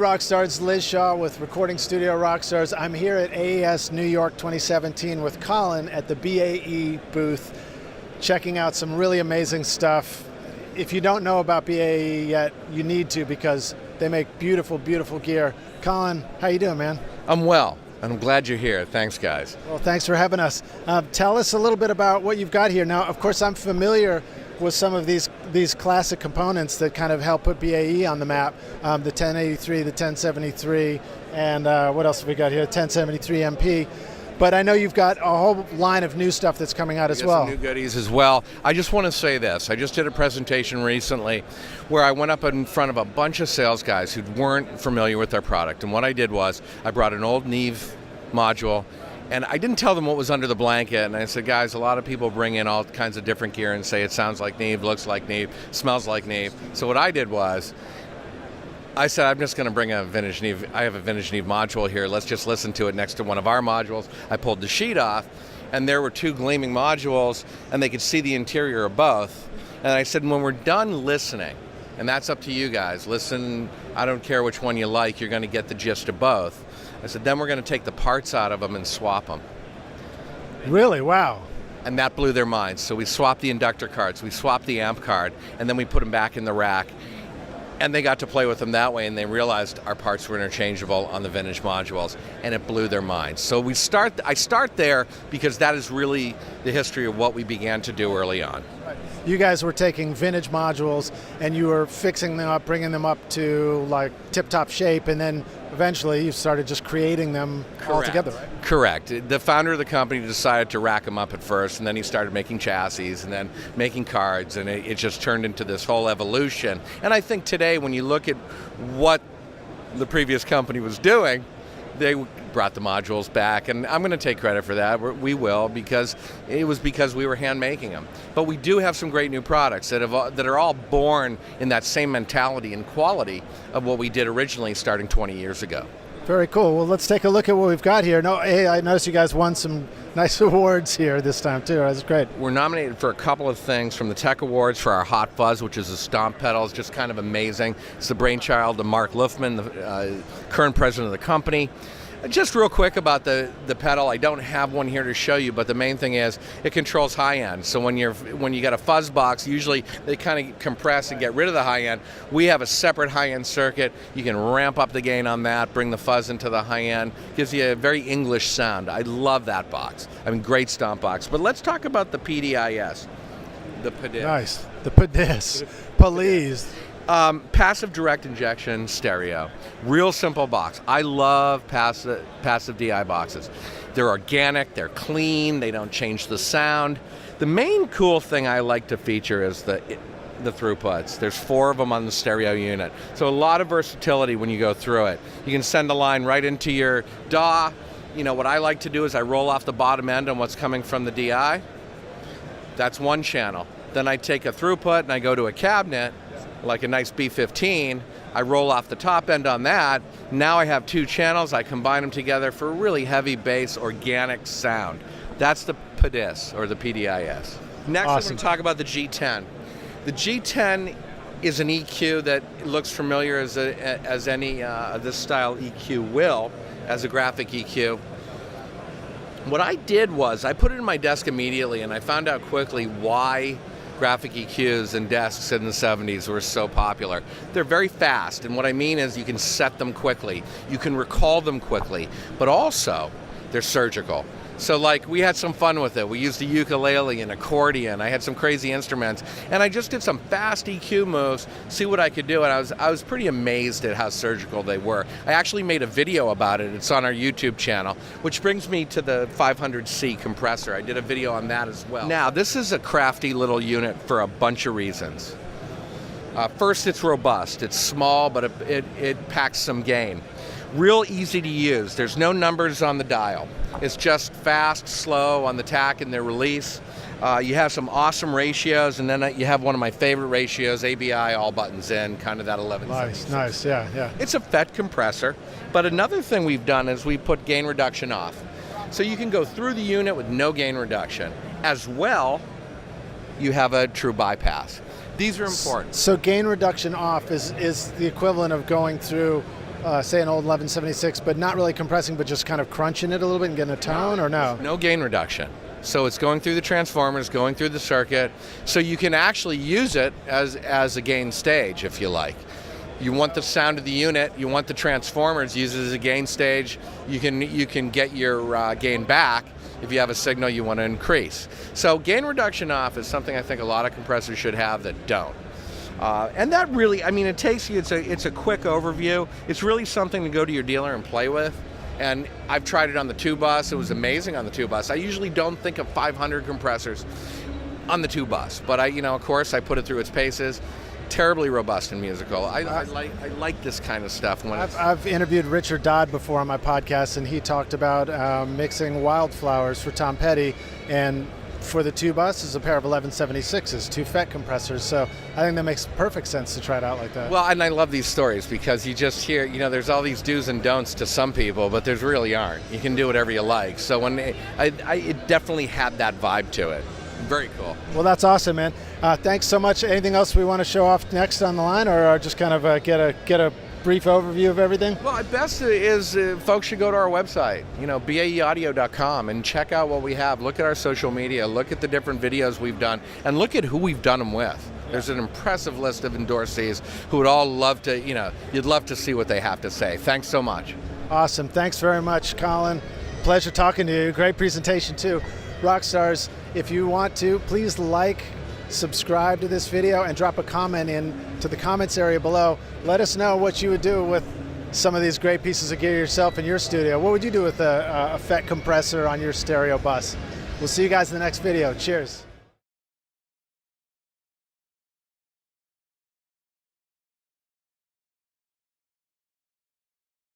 Rockstars, Liz Shaw with Recording Studio Rockstars. I'm here at AES New York 2017 with Colin at the BAE booth, checking out some really amazing stuff. If you don't know about BAE yet, you need to, because they make beautiful, beautiful gear. Colin, how you doing, man? I'm well, and I'm glad you're here. Thanks, guys. Well, thanks for having us. Tell us a little bit about what you've got here. Now, of course, I'm familiar with some of these classic components that kind of help put BAE on the map. The 1083, the 1073, and what else have we got here? 1073 MP. But I know you've got a whole line of new stuff that's coming out as well. Some new goodies as well. I just want to say this. I just did a presentation recently where I went up in front of a bunch of sales guys who weren't familiar with our product. And what I did was I brought an old Neve module, and I didn't tell them what was under the blanket. And I said, guys, a lot of people bring in all kinds of different gear and say it sounds like Neve, looks like Neve, smells like Neve. So what I did was I said, I'm just going to bring a vintage Neve. I have a vintage Neve module here. Let's just listen to it next to one of our modules. I pulled the sheet off, and there were two gleaming modules, and they could see the interior of both. And I said, when we're done listening, and that's up to you guys, listen, I don't care which one you like, you're going to get the gist of both. I said, then we're going to take the parts out of them and swap them. Really? Wow. And that blew their minds. So we swapped the inductor cards, we swapped the amp card, and then we put them back in the rack. And they got to play with them that way, and they realized our parts were interchangeable on the vintage modules, and it blew their minds. So I start there because that is really the history of what we began to do early on. You guys were taking vintage modules and you were fixing them up, bringing them up to like tip-top shape, and then eventually you started just creating them all together, right? Correct. The founder of the company decided to rack them up at first, and then he started making chassis and then making cards, and it just turned into this whole evolution. And I think today, when you look at what the previous company was doing, they brought the modules back, and I'm going to take credit for that. We will, because it was because we were hand making them. But we do have some great new products that are all born in that same mentality and quality of what we did originally starting 20 years ago. Very cool. Well, let's take a look at what we've got here. Hey, I noticed you guys won some nice awards here this time too. That's great. We're nominated for a couple of things from the Tech Awards for our Hot Fuzz, which is a stomp pedal. It's just kind of amazing. It's the brainchild of Mark Lufman, the current president of the company. Just real quick about the pedal, I don't have one here to show you, but the main thing is it controls high end. So when you got a fuzz box, usually they kind of compress and get rid of the high end. We have a separate high end circuit. You can ramp up the gain on that, bring the fuzz into the high end. Gives you a very English sound. I love that box. I mean, great stomp box. But let's talk about the PDIS, the PDIS. Nice, the PDIS, please. Passive direct injection stereo. Real simple box. I love passive DI boxes. They're organic, they're clean, they don't change the sound. The main cool thing I like to feature is the throughputs. There's 4 of them on the stereo unit. So a lot of versatility when you go through it. You can send a line right into your DAW. You know, what I like to do is I roll off the bottom end on what's coming from the DI. That's one channel. Then I take a throughput and I go to a cabinet, like a nice B15, I roll off the top end on that. Now I have 2 channels, I combine them together for a really heavy bass, organic sound. That's the PDIS, or the PDIS. Next, awesome. I'm going to talk about the G10. The G10 is an EQ that looks familiar as any this style EQ will, as a graphic EQ. What I did was, I put it in my desk immediately, and I found out quickly why graphic EQs and desks in the 70s were so popular. They're very fast, and what I mean is you can set them quickly, you can recall them quickly, but also they're surgical. So like, we had some fun with it. We used a ukulele and accordion. I had some crazy instruments, and I just did some fast EQ moves, see what I could do, and I was pretty amazed at how surgical they were. I actually made a video about it. It's on our YouTube channel, which brings me to the 500C compressor. I did a video on that as well. Now, this is a crafty little unit for a bunch of reasons. First, it's robust. It's small, but it packs some gain. Real easy to use. There's no numbers on the dial. It's just fast, slow on the tack and the release. You have some awesome ratios, and then you have one of my favorite ratios, ABI, all buttons in, kind of that 11. Nice, yeah. It's a FET compressor, but another thing we've done is we put gain reduction off. So you can go through the unit with no gain reduction. As well, you have a true bypass. These are important. So gain reduction off is the equivalent of going through say an old 1176, but not really compressing, but just kind of crunching it a little bit and getting a tone, or no? No gain reduction. So it's going through the transformers, going through the circuit, so you can actually use it as a gain stage, if you like. You want the sound of the unit, you want the transformers used as a gain stage, you can get your gain back if you have a signal you want to increase. So gain reduction off is something I think a lot of compressors should have that don't. And that really, I mean, it takes you, it's a quick overview. It's really something to go to your dealer and play with. And I've tried it on the 2-bus. It was amazing on the 2-bus. I usually don't think of 500 compressors on the 2-bus, but of course, I put it through its paces. Terribly robust and musical. I like this kind of stuff. I've interviewed Richard Dodd before on my podcast, and he talked about mixing Wildflowers for Tom Petty, and for the 2-bus is a pair of 1176s, 2 FET compressors. So I think that makes perfect sense to try it out like that. Well, and I love these stories because you just hear, there's all these do's and don'ts to some people, but there's really aren't. You can do whatever you like. So when it definitely had that vibe to it. Very cool. Well, that's awesome, man. Thanks so much. Anything else we want to show off next on the line, or just kind of get a brief overview of everything? Well, best is folks should go to our website, BAEaudio.com, and check out what we have. Look at our social media, look at the different videos we've done, and look at who we've done them with. Yeah. There's an impressive list of endorsees who would all love to, you'd love to see what they have to say. Thanks so much. Awesome. Thanks very much, Colin. Pleasure talking to you. Great presentation, too. Rockstars, if you want to, please subscribe to this video, and drop a comment to the comments area below. Let us know what you would do with some of these great pieces of gear yourself in your studio. What would you do with a FET compressor on your stereo bus? We'll see you guys in the next video. Cheers.